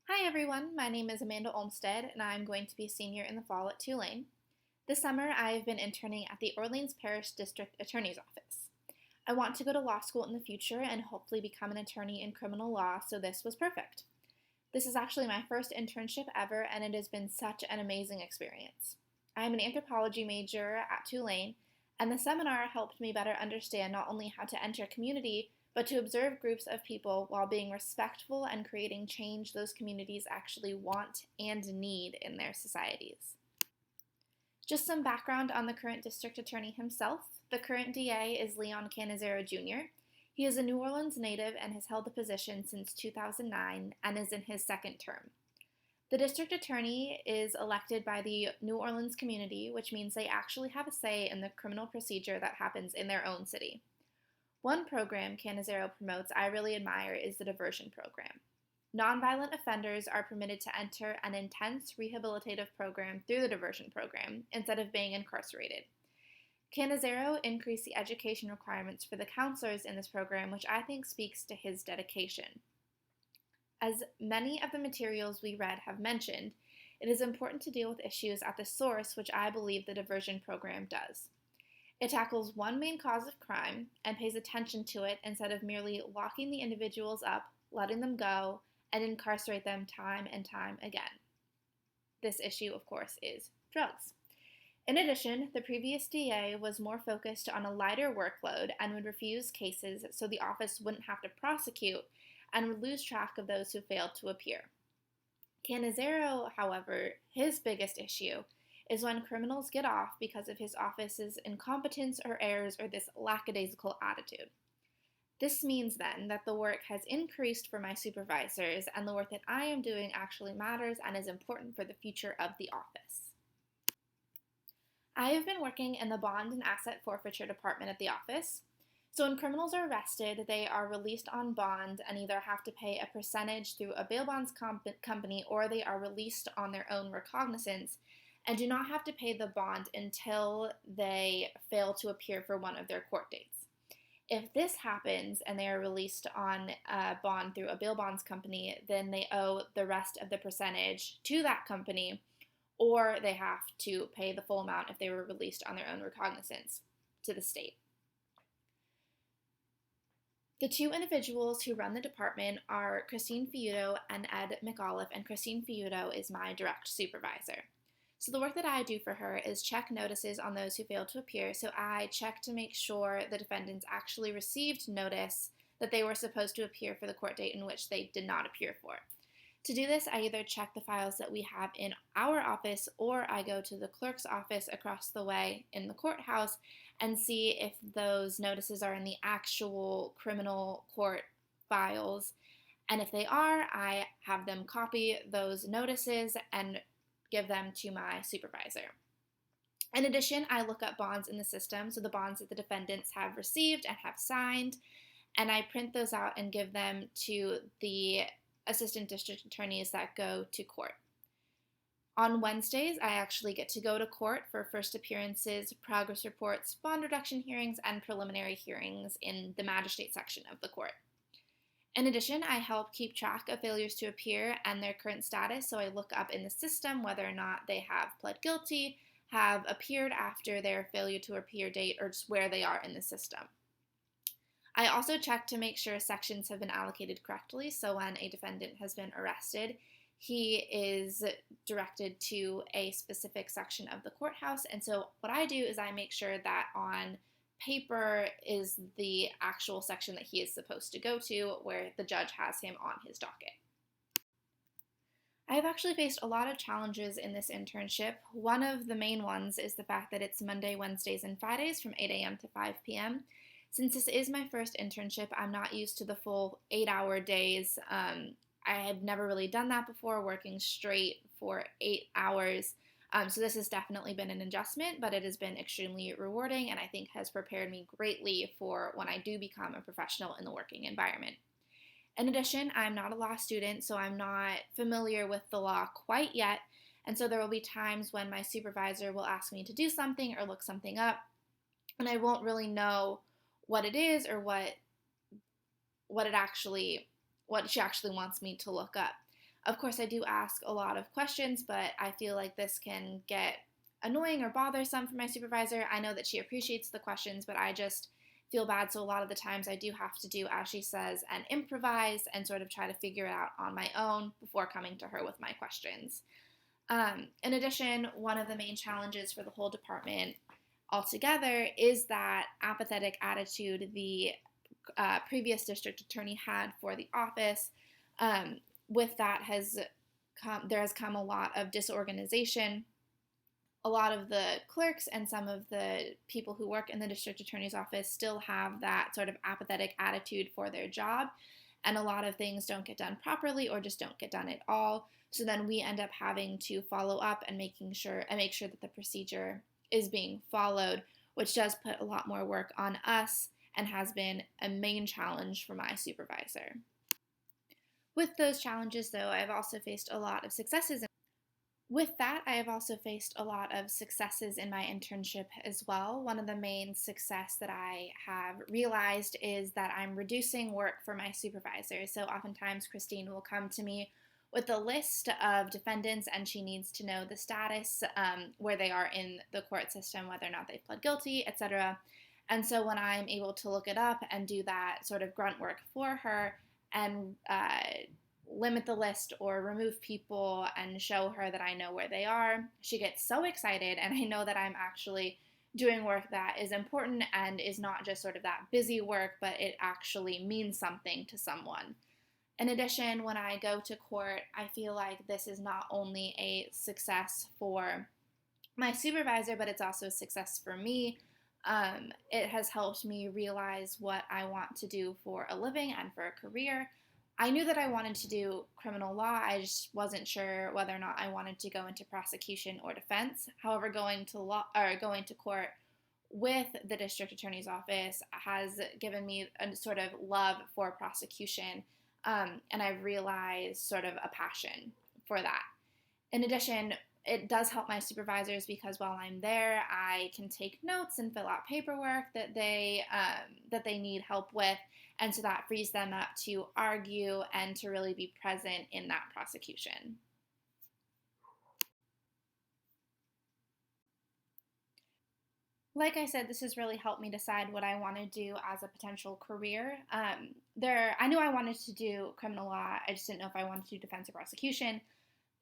Hi everyone, my name is Amanda Olmstead and I'm going to be a senior in the fall at Tulane. This summer I've been interning at the Orleans Parish District Attorney's Office. I want to go to law school in the future and hopefully become an attorney in criminal law, so this was perfect. This is actually my first internship ever and it has been such an amazing experience. I'm an anthropology major at Tulane, and the seminar helped me better understand not only how to enter community, but to observe groups of people while being respectful and creating change those communities actually want and need in their societies. Just some background on the current district attorney himself. The current DA is Leon Canizero Jr. He is a New Orleans native and has held the position since 2009 and is in his second term. The district attorney is elected by the New Orleans community, which means they actually have a say in the criminal procedure that happens in their own city. One program Canizero promotes I really admire is the diversion program. Nonviolent offenders are permitted to enter an intense rehabilitative program through the diversion program instead of being incarcerated. Canizero increased the education requirements for the counselors in this program, which I think speaks to his dedication. As many of the materials we read have mentioned, it is important to deal with issues at the source, which I believe the diversion program does. It tackles one main cause of crime and pays attention to it instead of merely locking the individuals up, letting them go, and incarcerate them time and time again. This issue, of course, is drugs. In addition, the previous DA was more focused on a lighter workload and would refuse cases so the office wouldn't have to prosecute and would lose track of those who failed to appear. Canizero, however, his biggest issue is when criminals get off because of his office's incompetence or errors or this lackadaisical attitude. This means then that the work has increased for my supervisors and the work that I am doing actually matters and is important for the future of the office. I have been working in the bond and asset forfeiture department at the office. So when criminals are arrested, they are released on bond and either have to pay a percentage through a bail bonds company or they are released on their own recognizance and do not have to pay the bond until they fail to appear for one of their court dates. If this happens and they are released on a bond through a bail bonds company, then they owe the rest of the percentage to that company, or they have to pay the full amount if they were released on their own recognizance to the state. The two individuals who run the department are Christine Fiuto and Ed McAuliffe, and Christine Fiuto is my direct supervisor. So the work that I do for her is check notices on those who fail to appear. So I check to make sure the defendants actually received notice that they were supposed to appear for the court date in which they did not appear for. To do this, I either check the files that we have in our office or I go to the clerk's office across the way in the courthouse and see if those notices are in the actual criminal court files. And if they are, I have them copy those notices and give them to my supervisor. In addition, I look up bonds in the system, so the bonds that the defendants have received and have signed, and I print those out and give them to the assistant district attorneys that go to court. On Wednesdays, I actually get to go to court for first appearances, progress reports, bond reduction hearings, and preliminary hearings in the magistrate section of the court. In addition, I help keep track of failures to appear and their current status, so I look up in the system whether or not they have pled guilty, have appeared after their failure to appear date, or just where they are in the system. I also check to make sure sections have been allocated correctly, so when a defendant has been arrested, he is directed to a specific section of the courthouse, and so what I do is I make sure that on paper is the actual section that he is supposed to go to, where the judge has him on his docket. I have actually faced a lot of challenges in this internship. One of the main ones is the fact that it's Monday, Wednesdays, and Fridays from 8 a.m. to 5 p.m. Since this is my first internship, I'm not used to the full 8-hour days. I have never really done that before, working straight for 8 hours. So this has definitely been an adjustment, but it has been extremely rewarding and I think has prepared me greatly for when I do become a professional in the working environment. In addition, I'm not a law student, so I'm not familiar with the law quite yet, and so there will be times when my supervisor will ask me to do something or look something up, and I won't really know what it is or what she actually wants me to look up. Of course, I do ask a lot of questions, but I feel like this can get annoying or bothersome for my supervisor. I know that she appreciates the questions, but I just feel bad. So a lot of the times I do have to do as she says and improvise and sort of try to figure it out on my own before coming to her with my questions. In addition, one of the main challenges for the whole department altogether is that apathetic attitude the previous district attorney had for the office. With that there has come a lot of disorganization. A lot of the clerks and some of the people who work in the district attorney's office still have that sort of apathetic attitude for their job, and a lot of things don't get done properly or just don't get done at all. So then we end up having to follow up and make sure that the procedure is being followed, which does put a lot more work on us and has been a main challenge for my supervisor. With those challenges, though, I've also faced a lot of successes. With that, I have also faced a lot of successes in my internship as well. One of the main success that I have realized is that I'm reducing work for my supervisors. So oftentimes Christine will come to me with a list of defendants and she needs to know the status, where they are in the court system, whether or not they've pled guilty, etc. And so when I'm able to look it up and do that sort of grunt work for her and limit the list or remove people and show her that I know where they are, she gets so excited, and I know that I'm actually doing work that is important and is not just sort of that busy work, but it actually means something to someone. In addition, when I go to court, I feel like this is not only a success for my supervisor, but it's also a success for me. It has helped me realize what I want to do for a living and for a career. I knew that I wanted to do criminal law. I just wasn't sure whether or not I wanted to go into prosecution or defense. However, going to court with the district attorney's office has given me a sort of love for prosecution, and I've realized sort of a passion for that. In addition, it does help my supervisors because while I'm there, I can take notes and fill out paperwork that they need help with, and so that frees them up to argue and to really be present in that prosecution. Like I said, this has really helped me decide what I want to do as a potential career. I knew I wanted to do criminal law. I just didn't know if I wanted to do defense or prosecution.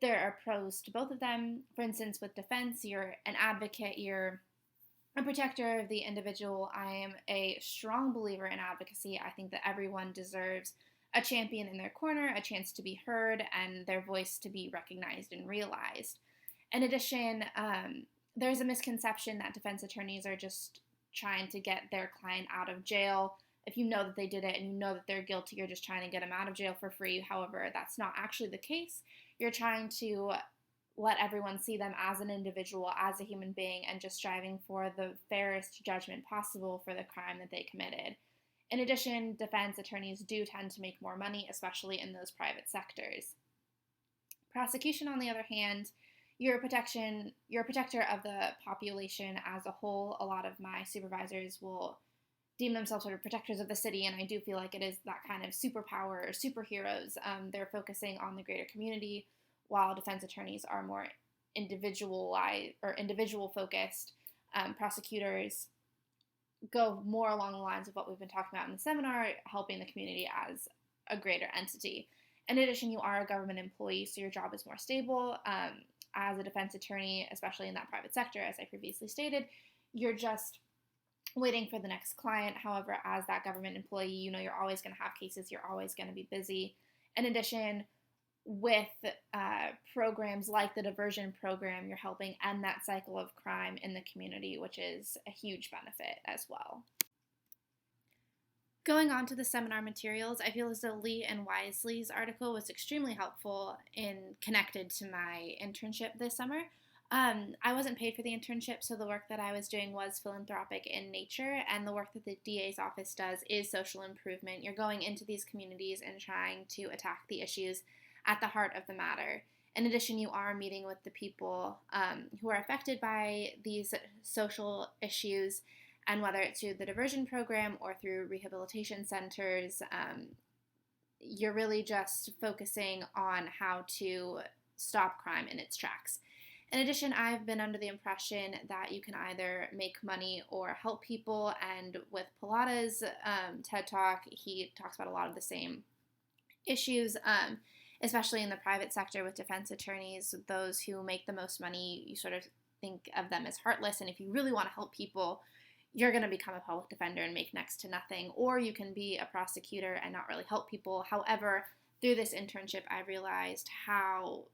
There are pros to both of them. For instance, with defense, you're an advocate, you're a protector of the individual. I am a strong believer in advocacy. I think that everyone deserves a champion in their corner, a chance to be heard, and their voice to be recognized and realized. In addition, there's a misconception that defense attorneys are just trying to get their client out of jail. If you know that they did it and you know that they're guilty, you're just trying to get them out of jail for free. However, that's not actually the case. You're trying to let everyone see them as an individual, as a human being, and just striving for the fairest judgment possible for the crime that they committed. In addition, defense attorneys do tend to make more money, especially in those private sectors. Prosecution, on the other hand, you're a protector of the population as a whole. A lot of my supervisors will deem themselves sort of protectors of the city, and I do feel like it is that kind of superpower or superheroes. They're focusing on the greater community, while defense attorneys are more individual focused. Prosecutors go more along the lines of what we've been talking about in the seminar, helping the community as a greater entity. In addition, you are a government employee, so your job is more stable. As a defense attorney, especially in that private sector, as I previously stated, you're just waiting for the next client. However, as that government employee, you know you're always going to have cases, you're always going to be busy. In addition, with programs like the diversion program, you're helping end that cycle of crime in the community, which is a huge benefit as well. Going on to the seminar materials, I feel as though Lee and Wisely's article was extremely helpful in connected to my internship this summer. I wasn't paid for the internship, so the work that I was doing was philanthropic in nature, and the work that the DA's office does is social improvement. You're going into these communities and trying to attack the issues at the heart of the matter. In addition, you are meeting with the people who are affected by these social issues, and whether it's through the diversion program or through rehabilitation centers, you're really just focusing on how to stop crime in its tracks. In addition, I've been under the impression that you can either make money or help people. And with Pilata's TED Talk, he talks about a lot of the same issues, especially in the private sector with defense attorneys. Those who make the most money, you sort of think of them as heartless. And if you really want to help people, you're going to become a public defender and make next to nothing. Or you can be a prosecutor and not really help people. However, through this internship, I realized how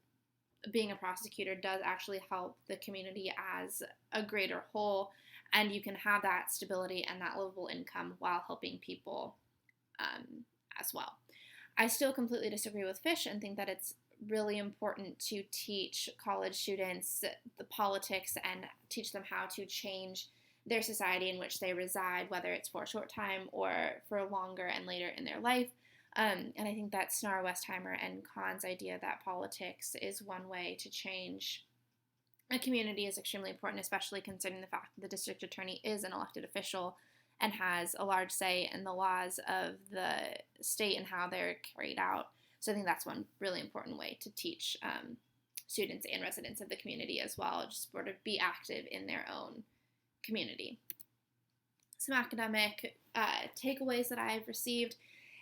being a prosecutor does actually help the community as a greater whole, and you can have that stability and that livable income while helping people as well. I still completely disagree with Fish and think that it's really important to teach college students the politics and teach them how to change their society in which they reside, whether it's for a short time or for longer and later in their life. And I think that Snar Westheimer and Kahn's idea that politics is one way to change a community is extremely important, especially considering the fact that the district attorney is an elected official and has a large say in the laws of the state and how they're carried out. So I think that's one really important way to teach students and residents of the community as well, just sort of be active in their own community. Some academic takeaways that I've received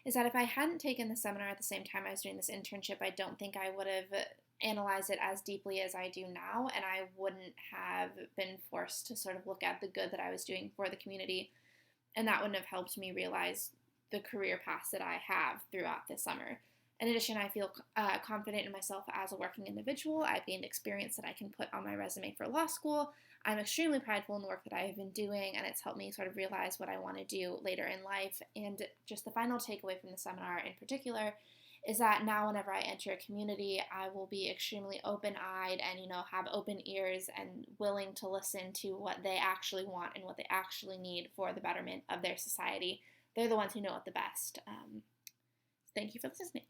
is that if I hadn't taken the seminar at the same time I was doing this internship, I don't think I would have analyzed it as deeply as I do now, and I wouldn't have been forced to sort of look at the good that I was doing for the community, and that wouldn't have helped me realize the career paths that I have throughout this summer. In addition, I feel confident in myself as a working individual. I've gained experience that I can put on my resume for law school. I'm extremely prideful in the work that I have been doing, and it's helped me sort of realize what I want to do later in life. And just the final takeaway from the seminar in particular is that now whenever I enter a community, I will be extremely open-eyed and, have open ears and willing to listen to what they actually want and what they actually need for the betterment of their society. They're the ones who know it the best. Thank you for listening.